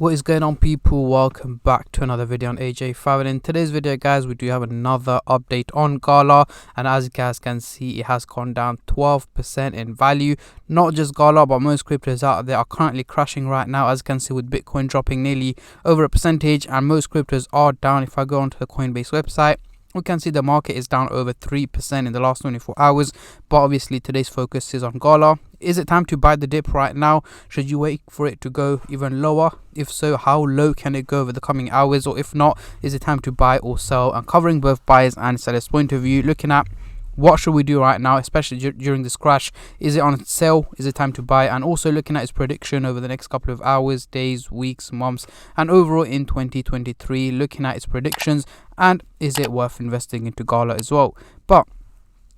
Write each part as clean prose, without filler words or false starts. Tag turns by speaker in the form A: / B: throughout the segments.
A: What is going on, people? Welcome back to another video on AJ5, and in today's video guys we do have another update on Gala, and as you guys can see it has gone down 12% in value. Not just Gala but most cryptos out there are currently crashing right now, as you can see, with Bitcoin dropping nearly over a percentage, and most cryptos are down. If I go onto the Coinbase website, we can see the market is down over 3% in the last 24 hours. But obviously today's focus is on Gala. Is it time to buy the dip right now? Should you wait for it to go even lower? If so, how low can it go over the coming hours? Or if not, is it time to buy or sell? And covering both buyers and sellers point of view, looking at what should we do right now, especially during this crash. Is it on sale? Is it time to buy? And also looking at its prediction over the next couple of hours, days, weeks, months, and overall in 2023, looking at its predictions, and is it worth investing into Gala as well? But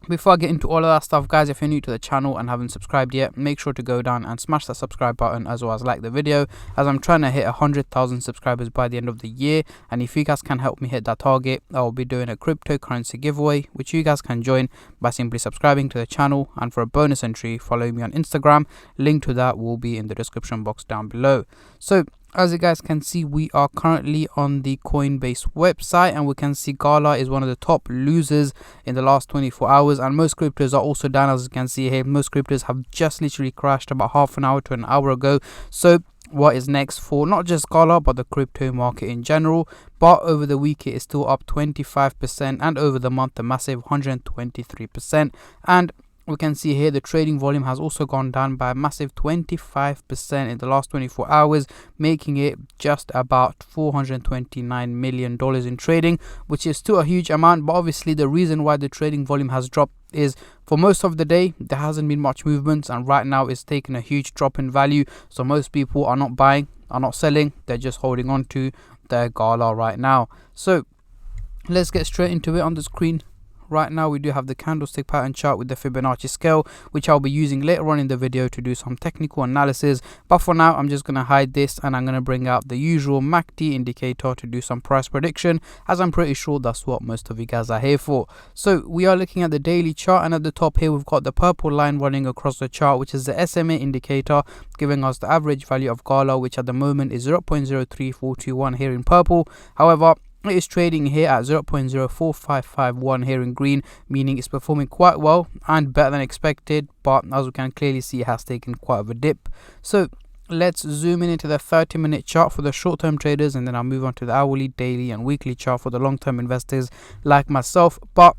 A: before I get into all of that stuff, guys, if you're new to the channel and haven't subscribed yet, make sure to go down and smash that subscribe button, as well as like the video, as I'm trying to hit 100,000 subscribers by the end of the year. And if you guys can help me hit that target, I will be doing a cryptocurrency giveaway, which you guys can join by simply subscribing to the channel. And for a bonus entry, follow me on Instagram. Link to that will be in the description box down below. So as you guys can see, we are currently on the Coinbase website, and we can see Gala is one of the top losers in the last 24 hours, and most cryptos are also down. As you can see here, most cryptos have just literally crashed about half an hour to an hour ago. So what is next for not just Gala but the crypto market in general? But over the week it is still up 25%, and over the month a massive 123%. And we can see here the trading volume has also gone down by a massive 25% in the last 24 hours, making it just about $429 million in trading, which is still a huge amount. But obviously the reason why the trading volume has dropped is for most of the day there hasn't been much movement, and right now it's taken a huge drop in value. So most people are not buying, are not selling, they're just holding on to their Gala right now. So let's get straight into it. On the screen right now we do have the candlestick pattern chart with the Fibonacci scale, which I'll be using later on in the video to do some technical analysis. But for now I'm just going to hide this, and I'm going to bring out the usual MACD indicator to do some price prediction, as I'm pretty sure that's what most of you guys are here for. So we are looking at the daily chart, and at the top here we've got the purple line running across the chart, which is the SMA indicator, giving us the average value of Gala, which at the moment is 0.03421 here in purple. However, it is trading here at 0.04551 here in green, meaning it's performing quite well and better than expected. But as we can clearly see, it has taken quite of a dip. So let's zoom in into the 30-minute chart for the short-term traders, and then I'll move on to the hourly, daily, and weekly chart for the long-term investors like myself. But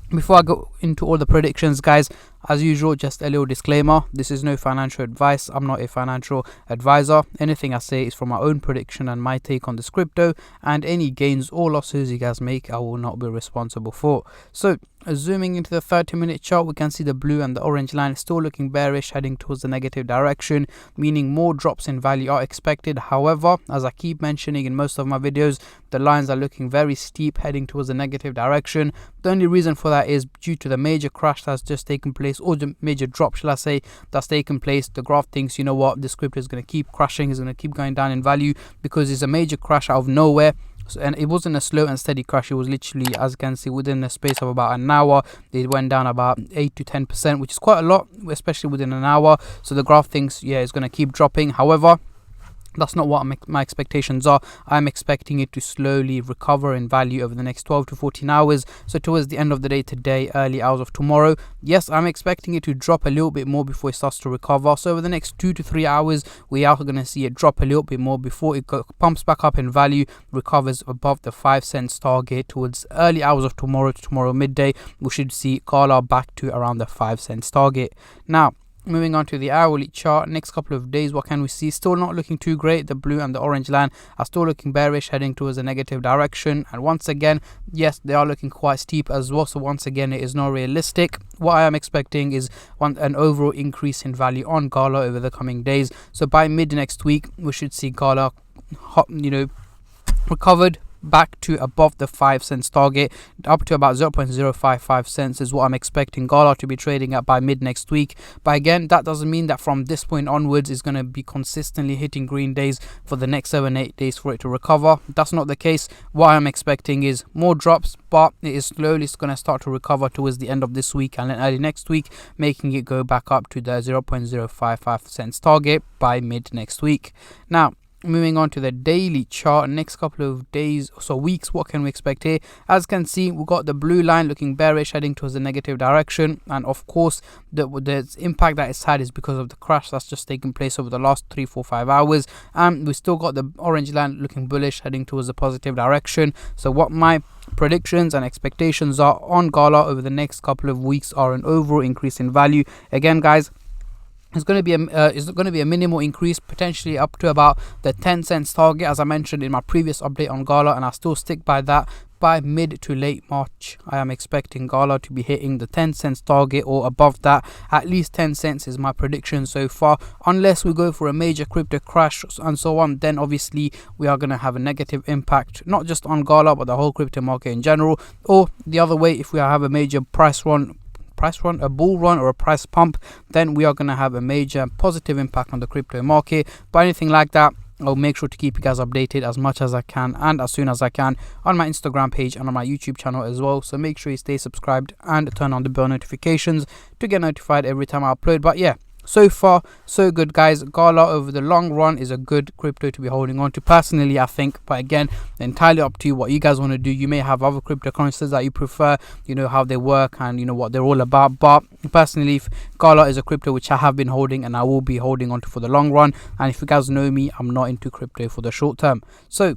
A: before I go into all the predictions, guys, as usual, just a little disclaimer: this is no financial advice. I'm not a financial advisor. Anything I say is from my own prediction and my take on this crypto, and any gains or losses you guys make I will not be responsible for. So zooming into the 30-minute chart, we can see the blue and the orange line still looking bearish, heading towards the negative direction, meaning more drops in value are expected. However, as I keep mentioning in most of my videos, the lines are looking very steep, heading towards the negative direction. The only reason for that is due to the major crash that's just taken place, or the major drop, shall I say, that's taken place. The graph thinks, you know what, this crypto is going to keep crashing, is going to keep going down in value, because it's a major crash out of nowhere. So, and it wasn't a slow and steady crash. It was literally, as you can see, within the space of about an hour, it went down about 8 to 10%, which is quite a lot, especially within an hour. So the graph thinks, yeah, it's going to keep dropping. However, that's not what my expectations are. I'm expecting it to slowly recover in value over the next 12 to 14 hours. So towards the end of the day today, early hours of tomorrow, yes, I'm expecting it to drop a little bit more before it starts to recover. So over the next 2 to 3 hours, we are going to see it drop a little bit more before it pumps back up in value, recovers above the 5 cents target. Towards early hours of tomorrow to tomorrow midday, we should see Gala back to around the 5 cents target. Now, moving on to the hourly chart, next couple of days, what can we see? Still not looking too great. The blue and the orange line are still looking bearish, heading towards a negative direction. And once again, yes, they are looking quite steep as well. So once again, it is not realistic. What I am expecting is an overall increase in value on Gala over the coming days. So by mid next week, we should see Gala, recovered back to above the 5 cents target, up to about 0.055 cents is what I'm expecting Gala to be trading at by mid next week. But again, that doesn't mean that from this point onwards it's going to be consistently hitting green days for the next 7-8 days for it to recover. That's not the case. What I'm expecting is more drops, but it is slowly going to start to recover towards the end of this week and then early next week, making it go back up to the 0.055 cents target by mid next week. Now, moving on to the daily chart, next couple of days, so weeks, what can we expect here? As you can see, we got the blue line looking bearish, heading towards the negative direction, and of course the impact that it's had is because of the crash that's just taken place over the last 3, 4, 5 hours. And we still got the orange line looking bullish, heading towards the positive direction. So what my predictions and expectations are on Gala over the next couple of weeks are an overall increase in value. Again, guys, it's going to be a minimal increase, potentially up to about the 10 cents target, as I mentioned in my previous update on Gala, and I still stick by that. By mid to late March, I am expecting Gala to be hitting the 10 cents target or above that. At least 10 cents is my prediction so far, unless we go for a major crypto crash and so on. Then obviously we are going to have a negative impact, not just on Gala but the whole crypto market in general. Or the other way, if we have a major a bull run or a price pump, then we are going to have a major positive impact on the crypto market. But anything like that, I'll make sure to keep you guys updated as much as I can and as soon as I can on my Instagram page and on my YouTube channel as well. So make sure you stay subscribed and turn on the bell notifications to get notified every time I upload. But yeah, so far so good, guys. Gala over the long run is a good crypto to be holding on to, personally, I think. But again, entirely up to you what you guys want to do. You may have other cryptocurrencies that you prefer, you know, how they work and you know what they're all about. But personally, Gala is a crypto which I have been holding and I will be holding on to for the long run. And if you guys know me, I'm not into crypto for the short term. So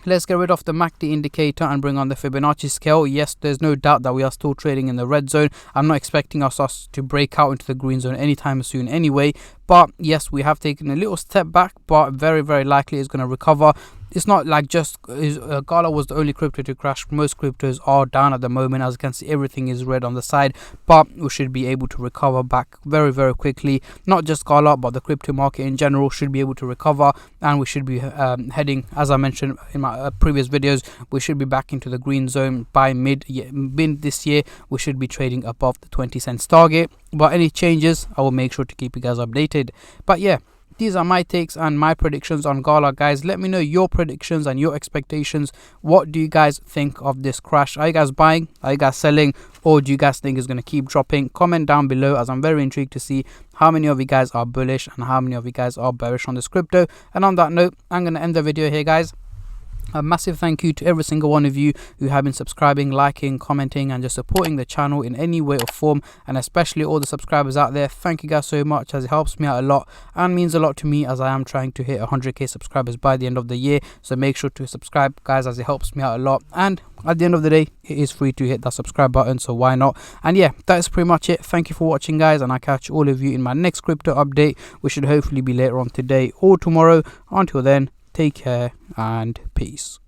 A: let's get rid of the MACD indicator and bring on the Fibonacci scale. Yes, there's no doubt that we are still trading in the red zone. I'm not expecting us to break out into the green zone anytime soon anyway. But yes, we have taken a little step back, but very, very likely it's going to recover. It's not like just Gala was the only crypto to crash. Most cryptos are down at the moment. As you can see, everything is red on the side, but we should be able to recover back very, very quickly. Not just Gala, but the crypto market in general should be able to recover, and we should be heading, as I mentioned in my previous videos, we should be back into the green zone by mid this year. We should be trading above the 20 cents target. But any changes, I will make sure to keep you guys updated. But yeah, these are my takes and my predictions on Gala, guys. Let me know your predictions and your expectations. What do you guys think of this crash? Are you guys buying? Are you guys selling? Or do you guys think it's going to keep dropping? Comment down below, as I'm very intrigued to see how many of you guys are bullish and how many of you guys are bearish on this crypto. And on that note, I'm going to end the video here, guys. A massive thank you to every single one of you who have been subscribing, liking, commenting and just supporting the channel in any way or form, and especially all the subscribers out there. Thank you guys so much, as it helps me out a lot and means a lot to me, as I am trying to hit 100k subscribers by the end of the year. So make sure to subscribe, guys, as it helps me out a lot, and at the end of the day it is free to hit that subscribe button, so why not? And yeah, that is pretty much it. Thank you for watching, guys, and I'll catch all of you in my next crypto update, which should hopefully be later on today or tomorrow. Until then, take care and peace.